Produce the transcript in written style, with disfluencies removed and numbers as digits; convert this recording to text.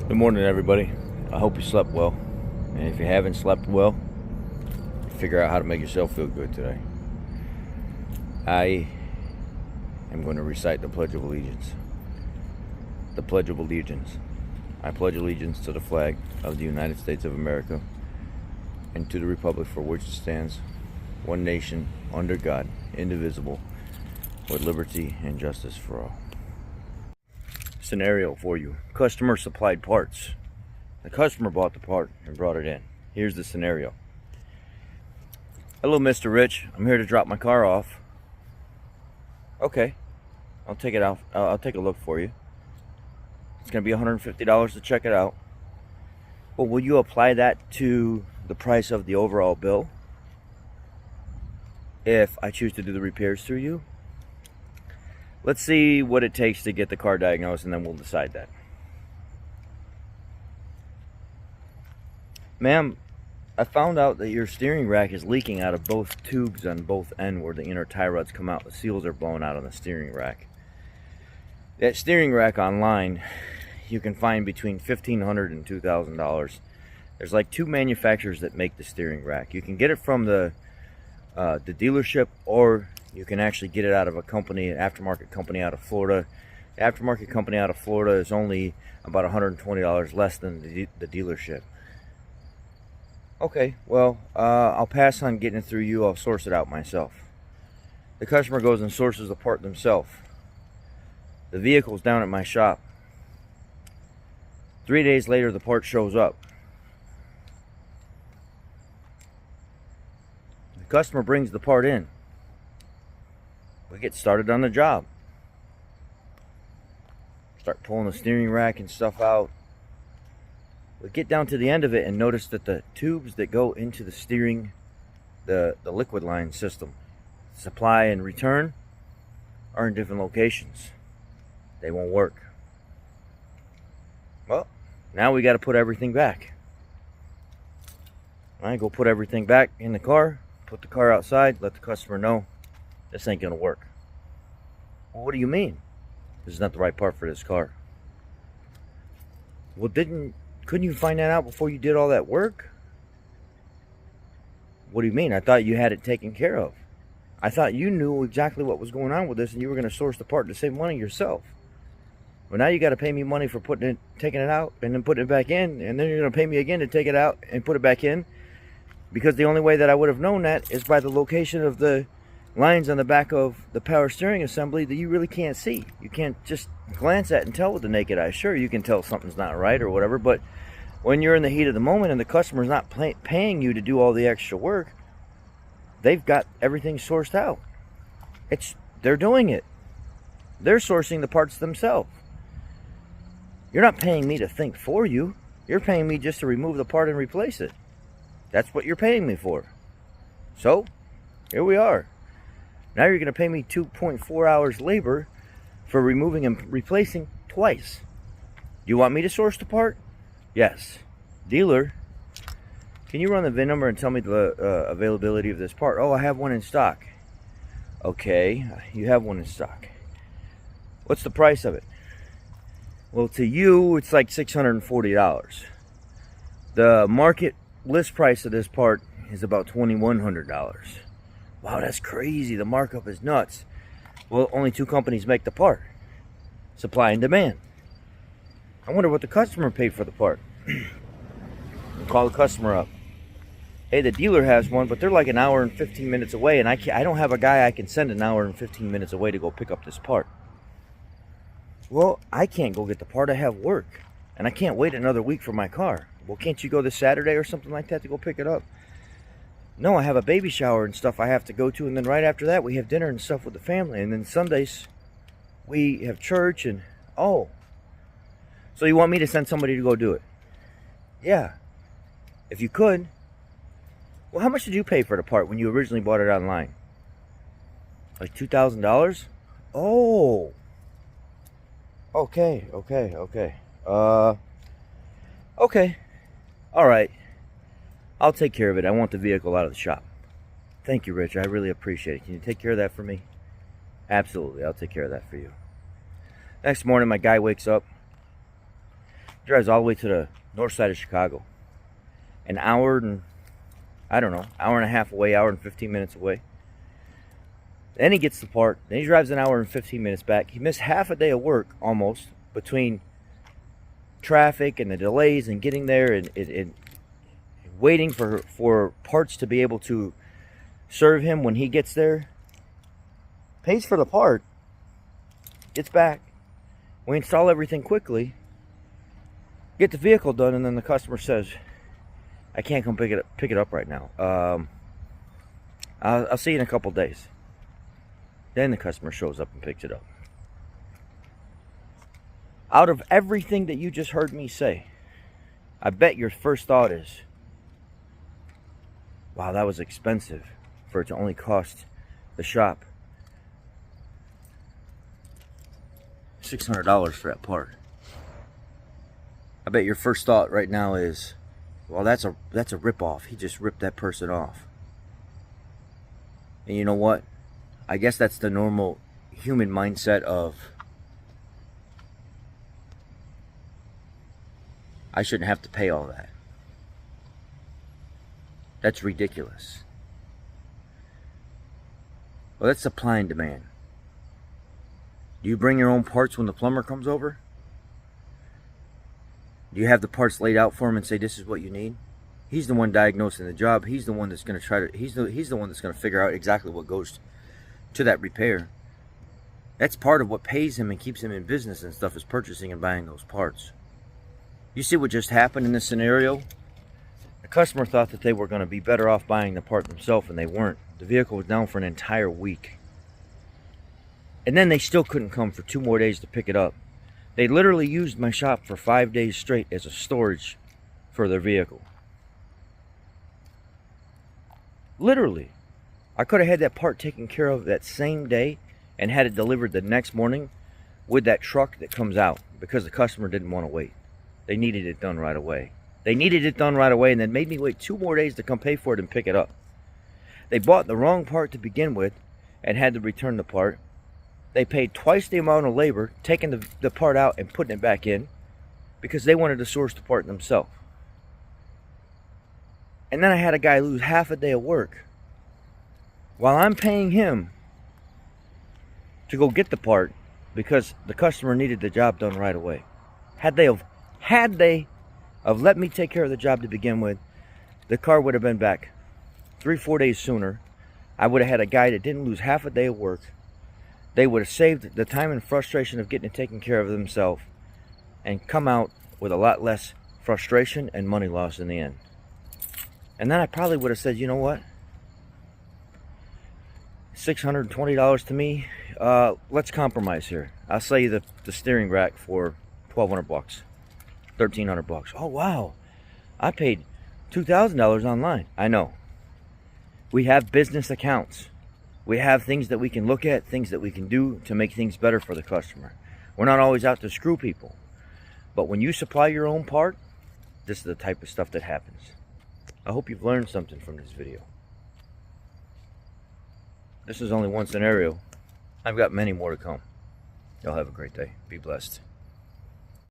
Good morning, everybody. I hope you slept well. And if you haven't slept well, figure out how to make yourself feel good today. I am going to recite the Pledge of Allegiance. The Pledge of Allegiance. I pledge allegiance to the flag of the United States of America and to the republic for which it stands, one nation, under God, indivisible, with liberty and justice for all. Scenario for you. Customer supplied parts. The customer bought the part and brought it in. Here's the scenario. Hello, Mr. Rich. I'm here to drop my car off. Okay. I'll take it out. I'll take a look for you. It's going to be $150 to check it out. Well, will you apply that to the price of the overall bill if I choose to do the repairs through you? Let's see what it takes to get the car diagnosed, and then we'll decide that. Ma'am, I found out that your steering rack is leaking out of both tubes on both ends where the inner tie rods come out. The seals are blown out on the steering rack. That steering rack online, you can find between $1,500 and $2,000. There's like two manufacturers that make the steering rack. You can get it from the dealership, or you can actually get it out of a company, an aftermarket company out of Florida. The aftermarket company out of Florida is only about $120 less than the dealership. Okay, well, I'll pass on getting it through you. I'll source it out myself. The customer goes and sources the part themselves. The vehicle's down at my shop. 3 days later, the part shows up. The customer brings the part in. We get started on the job. Start pulling the steering rack and stuff out. We get down to the end of it and notice that the tubes that go into the steering, the liquid line system, supply and return, are in different locations. They won't work. Well, now we got to put everything back. I go put everything back in the car, put the car outside, let the customer know this ain't gonna work. Well, what do you mean? This is not the right part for this car. Well, couldn't you find that out before you did all that work? What do you mean? I thought you had it taken care of. I thought you knew exactly what was going on with this and you were going to source the part to save money yourself. Well, now you got to pay me money for taking it out and then putting it back in, and then you're going to pay me again to take it out and put it back in, because the only way that I would have known that is by the location of the lines on the back of the power steering assembly that you really can't see. You can't just glance at and tell with the naked eye. Sure, you can tell something's not right or whatever, but when you're in the heat of the moment and the customer's not paying you to do all the extra work, they've got everything sourced out. They're doing it. They're sourcing the parts themselves. You're not paying me to think for you. You're paying me just to remove the part and replace it. That's what you're paying me for. So, here we are. Now you're going to pay me 2.4 hours labor for removing and replacing twice. Do you want me to source the part? Yes. Dealer, can you run the VIN number and tell me the availability of this part? Oh, I have one in stock. Okay, you have one in stock. What's the price of it? Well, to you, it's like $640. The market list price of this part is about $2,100. Wow, that's crazy. The markup is nuts. Well, only two companies make the part. Supply and demand. I wonder what the customer paid for the part. Call the customer up. Hey, the dealer has one, but they're like an hour and 15 minutes away, and I don't have a guy I can send an hour and 15 minutes away to go pick up this part. Well, I can't go get the part. I have work, and I can't wait another week for my car. Well, can't you go this Saturday or something like that to go pick it up? No, I have a baby shower and stuff I have to go to, and then right after that we have dinner and stuff with the family, and then Sundays we have church. And oh, so you want me to send somebody to go do it? Yeah, if you could. Well, how much did you pay for the part when you originally bought it online? Like $2,000? Oh, okay. Okay, all right. I'll take care of it. I want the vehicle out of the shop. Thank you, Rich. I really appreciate it. Can you take care of that for me? Absolutely. I'll take care of that for you. Next morning, my guy wakes up. Drives all the way to the north side of Chicago. An hour and, I don't know, hour and a half away, hour and 15 minutes away. Then he gets the part. Then he drives an hour and 15 minutes back. He missed half a day of work almost between traffic and the delays and getting there and waiting for parts to be able to serve him when he gets there. Pays for the part. Gets back. We install everything quickly. Get the vehicle done, and then the customer says, I can't come pick it up right now. I'll see you in a couple days. Then the customer shows up and picks it up. Out of everything that you just heard me say, I bet your first thought is, wow, that was expensive for it to only cost the shop $600 for that part. I bet your first thought right now is, well, that's a ripoff. He just ripped that person off. And you know what? I guess that's the normal human mindset of, I shouldn't have to pay all that. That's ridiculous. Well, that's supply and demand. Do you bring your own parts when the plumber comes over? Do you have the parts laid out for him and say, this is what you need? He's the one diagnosing the job. He's the one that's going to try to, he's the one that's going to figure out exactly what goes to that repair. That's part of what pays him and keeps him in business and stuff, is purchasing and buying those parts. You see what just happened in this scenario? The customer thought that they were going to be better off buying the part themselves, and they weren't. The vehicle was down for an entire week. And then they still couldn't come for 2 more days to pick it up. They literally used my shop for 5 days straight as a storage for their vehicle. Literally. I could have had that part taken care of that same day and had it delivered the next morning with that truck that comes out, because the customer didn't want to wait. They needed it done right away. They needed it done right away and then made me wait 2 more days to come pay for it and pick it up. They bought the wrong part to begin with and had to return the part. They paid twice the amount of labor taking the part out and putting it back in because they wanted to source the part themselves. And then I had a guy lose half a day of work while I'm paying him to go get the part because the customer needed the job done right away. Had they have let me take care of the job to begin with, the car would have been back 3-4 days sooner. I would have had a guy that didn't lose half a day of work. They would have saved the time and frustration of getting it taken care of themselves and come out with a lot less frustration and money loss in the end. And then I probably would have said, you know what? $620 to me. Let's compromise here. I'll sell you the steering rack for $1,200 bucks, $1,300 bucks. Oh wow, I paid $2,000 online. I know. We have business accounts. We have things that we can look at, things that we can do to make things better for the customer. We're not always out to screw people. But when you supply your own part, this is the type of stuff that happens. I hope you've learned something from this video. This is only one scenario. I've got many more to come. Y'all have a great day. Be blessed.